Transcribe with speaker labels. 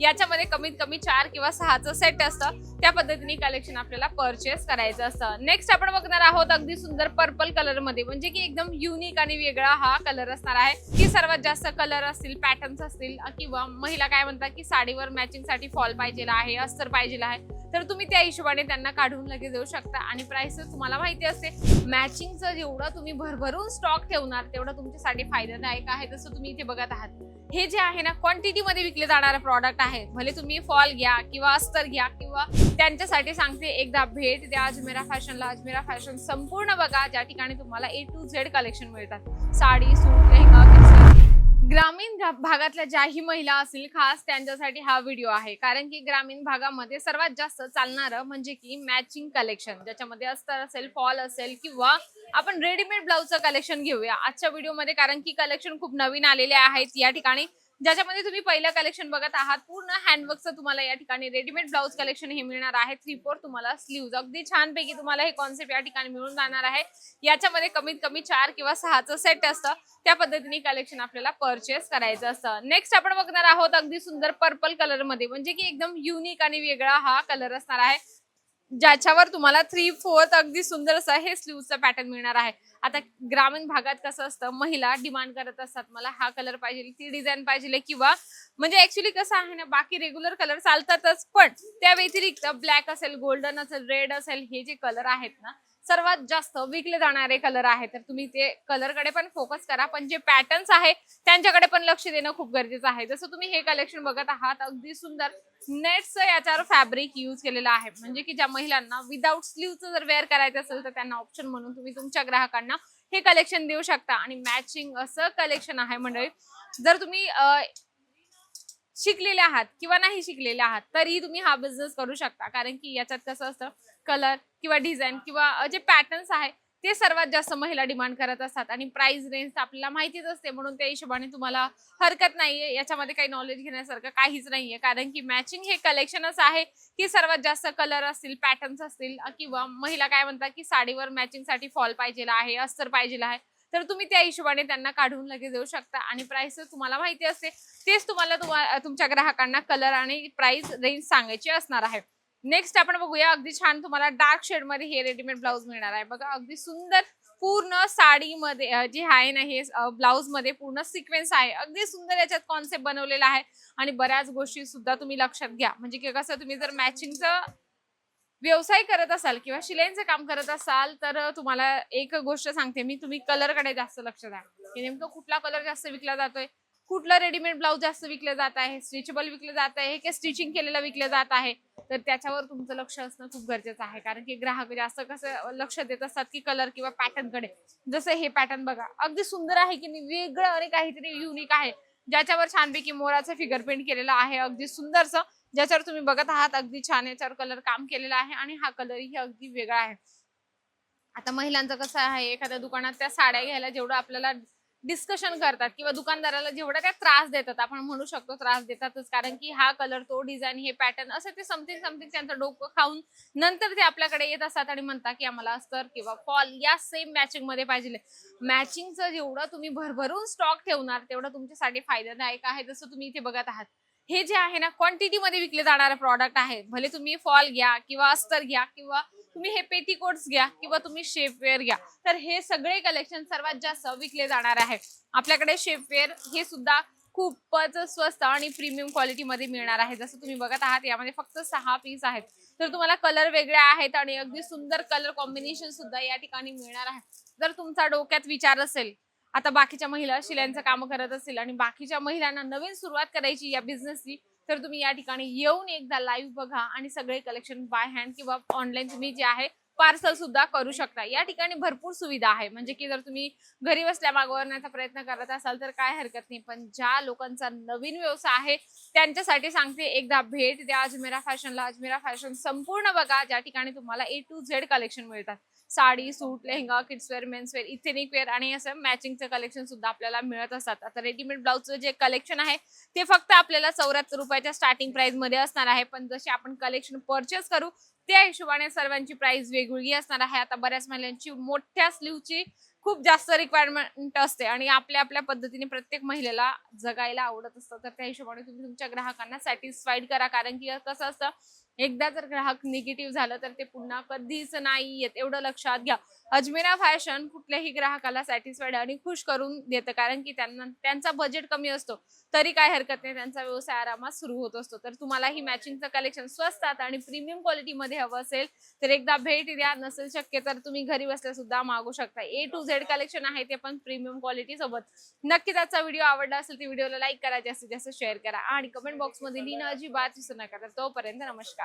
Speaker 1: याच्यामध्ये कमीत कमी 4 किंवा 6चं सेट असतं। त्या पद्धतीने कलेक्शन आपल्याला परचेस करायचं असतं। नेक्स्ट आपण बघणार आहोत अगदी सुंदर पर्पल कलर मध्ये, म्हणजे की एकदम युनिक आणि वेगळा हा कलर असणार आहे की सर्वात जास्त कलर असतील, पॅटर्न्स असतील किंवा महिला काय म्हणतात की साडीवर मॅचिंग साठी फॉल पाहिजे आहे, अस्तर पाहिजे आहे, तर तुम्ही त्या हिशोबाने त्यांना काढून लगेच देऊ शकता। आणि प्राइस तुम्हाला माहिती असते, मॅचिंगचं जेवढं तुम्ही भरभरून स्टॉक ठेवणार तेवढं तुमच्यासाठी फायदादायक आहे। जसं तुम्ही इथे बघत आहात, हे जे आहे ना क्वांटिटी मध्ये विकले जाणारे प्रॉडक्ट आहे। भले तुम्ही फॉल घ्या किंवा अस्तर घ्या किंवा त्यांच्यासाठी सांगते एकदा भेट द्या अजमेरा फॅशनला। अजमेरा फॅशन संपूर्ण बघा, ज्या ठिकाणी तुम्हाला A to Z कलेक्शन मिळतात। साडी, सूट, लेहंगा, ग्रामीण भागातल्या ज्याही महिला असतील खास त्यांच्यासाठी हा व्हिडिओ आहे, कारण की ग्रामीण भागामध्ये सर्वात जास्त चालणारं म्हणजे की मॅचिंग कलेक्शन, ज्याच्यामध्ये अस्तर असेल, फॉल असेल किंवा आपण रेडीमेड ब्लाउजचं कलेक्शन घेऊया आजच्या व्हिडिओमध्ये, कारण की कलेक्शन खूप नवीन आलेले आहेत या ठिकाणी। ज्याच्यामध्ये तुम्ही पहिलं कलेक्शन बघत आहात, पूर्ण हँडवर्कचं तुम्हाला या ठिकाणी रेडीमेड ब्लाउज कलेक्शन हे मिळणार आहे। 3/4 तुम्हाला स्लीव्ज, अगदी छानपैकी तुम्हाला हे कॉन्सेप्ट या ठिकाणी मिळून जाणार आहे। याच्यामध्ये कमीत कमी 4 किंवा 6चं सेट असतं। त्या पद्धतीने कलेक्शन आपल्याला परचेस करायचं असतं। नेक्स्ट आपण बघणार आहोत अगदी सुंदर पर्पल कलर मध्ये, म्हणजे की एकदम युनिक आणि वेगळा हा कलर असणार आहे, ज्याच्यावर तुम्हाला 3/4 अगदी सुंदर असं हे स्लीव्हचं पॅटर्न मिळणार आहे। आता ग्रामीण भागात कसं असतं, महिला डिमांड करत असतात मला हा कलर पाहिजे, ती डिझाईन पाहिजे, किंवा म्हणजे ऍक्च्युली कसं आहे ना, बाकी रेग्युलर कलर चालतातच, पण त्या व्यतिरिक्त ब्लॅक असेल, गोल्डन असेल, रेड असेल, हे जे कलर आहेत ना सर्वात जास्त विकले जाणारे कलर आहे। तर तुम्ही ते कलरकडे पण फोकस करा, पण जे पॅटर्न्स आहे त्यांच्याकडे पण लक्ष देणं खूप गरजेचं आहे। जसं तुम्ही हे कलेक्शन बघत आहात, अगदी सुंदर नेटचं याच्यावर फॅब्रिक यूज केलेलं आहे, म्हणजे की ज्या महिलांना विदाउट स्लीव्हचं जर वेअर करायचं असेल तर त्यांना ऑप्शन म्हणून तुम्ही तुमच्या ग्राहकांना हे कलेक्शन देऊ शकता। आणि मॅचिंग असं कलेक्शन आहे मंडळी, जर तुम्ही शिकलेले आहात किंवा नाही शिकलेले आहात तरी तुम्ही हा बिझनेस करू शकता, कारण की याच्यात कसं असतं, कलर किंवा डिझाईन किंवा जे पॅटर्न्स आहे ते सर्वात जास्त महिला डिमांड करत असतात। आणि प्राइस रेंज आपल्याला माहितीच असते, म्हणून त्या हिशोबाने तुम्हाला हरकत नाहीये, याच्यामध्ये काही नॉलेज घेण्यासारखं काहीच नाहीये, कारण की मॅचिंग हे कलेक्शनच आहे की सर्वात जास्त कलर असतील, पॅटर्न्स असतील किंवा महिला काय म्हणतात की साडीवर मॅचिंग साठी फॉल पाहिजे आहे, अस्तर पाहिजे आहे, तर तुम्ही त्या हिशोबाने त्यांना काढून लगेच देऊ शकता। आणि प्राइस तुम्हाला माहिती असते, तेच तुम्हाला तुमच्या ग्राहकांना कलर आणि प्राइस रेंज सांगायची असणार आहे। नेक्स्ट आपण बघूया, अगदी छान तुम्हाला डार्क शेड मध्ये हे रेडीमेड ब्लाउज मिळणार आहे। बघा अगदी सुंदर पूर्ण साडीमध्ये जे आहे ना, हे ब्लाउज मध्ये पूर्ण सिक्वेन्स आहे, अगदी सुंदर याच्यात कॉन्सेप्ट बनवलेला आहे। आणि बऱ्याच गोष्टी सुद्धा तुम्ही लक्षात घ्या, म्हणजे की कसं तुम्ही जर मॅचिंगचं व्यवसाय करत असाल किंवा शिलाईचं काम करत असाल तर तुम्हाला एक गोष्ट सांगते मी, तुम्ही कलरकडे जास्त लक्ष द्या, की नेमकं कुठला कलर जास्त विकला जातोय, कुठला रेडीमेड ब्लाउज जास्त विकले जात आहे, स्ट्रेचेबल विकले जात आहे की स्टिचिंग केलेलं विकले जात आहे, तर त्याच्यावर तुमचं लक्ष असणं खूप गरजेचं आहे। कारण की ग्राहक जास्त कसं लक्ष देत असतात की कलर किंवा पॅटर्न कडे। जसं हे पॅटर्न बघा, अगदी सुंदर आहे की नाही, वेगळं आणि काहीतरी युनिक आहे, ज्याच्यावर छानपैकी मोराचं फिगर प्रिंट केलेलं आहे, अगदी सुंदरसं, ज्याच्यावर तुम्ही बघत आहात अगदी छान याच्यावर कलर काम केलेला आहे। आणि हा कलरही अगदी वेगळा आहे। आता महिलांचं कसं आहे, एखाद्या दुकानात त्या साड्या घ्यायला जेवढं आपल्याला डिस्कशन करतात किंवा दुकानदाराला जेवढा त्या त्रास देतात, आपण म्हणू शकतो त्रास देतातच, कारण की हा कलर, तो डिझाईन, हे पॅटर्न असं ते समथिंग समथिंग त्यांचं डोकं खाऊन नंतर ते आपल्याकडे येत असतात आणि म्हणतात की आम्हाला अस्तर किंवा फॉल या सेम मॅचिंग मध्ये पाहिजे। मॅचिंगचं जेवढं तुम्ही भरभरून स्टॉक ठेवणार तेवढं तुमच्यासाठी फायदादायक आहे। जसं तुम्ही इथे बघत आहात, हे जे आहे ना क्वांटिटी मध्ये विकले जाणारे प्रॉडक्ट आहे। भले तुम्ही फॉल घ्या किंवा अस्तर घ्या किंवा तुम्ही हे पेटीकोट्स घ्या किंवा तुम्ही शेपवेअर घ्या, तर हे सगळे कलेक्शन सर्वात जास्त विकले जाणार आहे। आपल्याकडे शेपवेअर हे सुद्धा खूपच स्वस्त आणि प्रीमियम क्वालिटी मध्ये मिळणार आहे। जसं तुम्ही बघत आहात, यामध्ये फक्त 6 पीस आहेत, तर तुम्हाला कलर वेगळे आहेत आणि अगदी सुंदर कलर कॉम्बिनेशन सुद्धा या ठिकाणी मिळणार आहे। जर तुमचा डोक्यात विचार असेल, आता बाकीच्या महिला शिलाईचं काम करत असतील आणि बाकीच्या महिलांना नवीन सुरुवात करायची या बिझनेसची, तर तुम्ही या ठिकाणी येऊन एकदा लाईव्ह बघा आणि सगळे कलेक्शन बाय हँड किंवा ऑनलाईन तुम्ही जे आहे पार्सल सुद्धा करू शकता। या ठिकाणी भरपूर सुविधा आहे, म्हणजे की जर तुम्ही घरी बसल्या मागवण्याचा प्रयत्न करत असाल तर काय हरकत नाही, पण ज्या लोकांचा नवीन व्यवसाय आहे त्यांच्यासाठी सांगते एकदा भेट द्या अजमेरा फॅशनला। अजमेरा फॅशन संपूर्ण बघा, ज्या ठिकाणी तुम्हाला A to Z कलेक्शन मिळतात। Sari, suit, lehenga, kidswear, menswear, ethnic wear आणि असं मॅचिंगचं कलेक्शन सुद्धा आपल्याला मिळत असतात। आता रेडीमेड ब्लाउजचं जे कलेक्शन आहे ते फक्त आपल्याला 74 रुपयाच्या स्टार्टिंग प्राइस मध्ये असणार आहे, पण जसे आपण कलेक्शन परचेस करू त्या हिशोबाने सर्वांची प्राइस वेगवेगळी असणार आहे। आता बऱ्याच महिलांची मोठ्या स्लीवची खूप जास्त रिक्वायरमेंट असते आणि आपल्या आपल्या पद्धतीने प्रत्येक महिलेला जगायला आवडत असतं. तर त्या हिशोबाने तुम्ही तुमच्या ग्राहकांना सॅटिस्फाईड करा, कारण की कसं असतं, एकदा जर ग्राहक निगेटिव्ह झालं तर ते पुन्हा कधीच नाही येत, एवढं लक्षात घ्या. अजमेरा फॅशन कुठल्याही ग्राहकाला सॅटिस्फाईड आणि खुश करून देतं, कारण की त्यांना त्यांचा बजेट कमी असतो तरी काय हरकत नाही, त्यांचा व्यवसाय आरामात सुरू होत असतो. तर तुम्हाला ही मॅचिंगचं कलेक्शन स्वस्तात आणि प्रीमियम क्वालिटीमध्ये हवं असेल तर एकदा भेट द्या. नसेल शक्य तर तुम्ही घरी बसल्या सुद्धा मागू शकता. A to Z कलेक्शन आहे, ते पण प्रीमियम क्वालिटी सोबत. नक्कीच आजचा व्हिडिओ आवडला असेल तर व्हिडिओला लाईक करा, जास्तीत जास्त शेअर करा आणि कमेंट बॉक्समध्ये लिहिणं अजिबात विसरू नका. तर तोपर्यंत नमस्कार.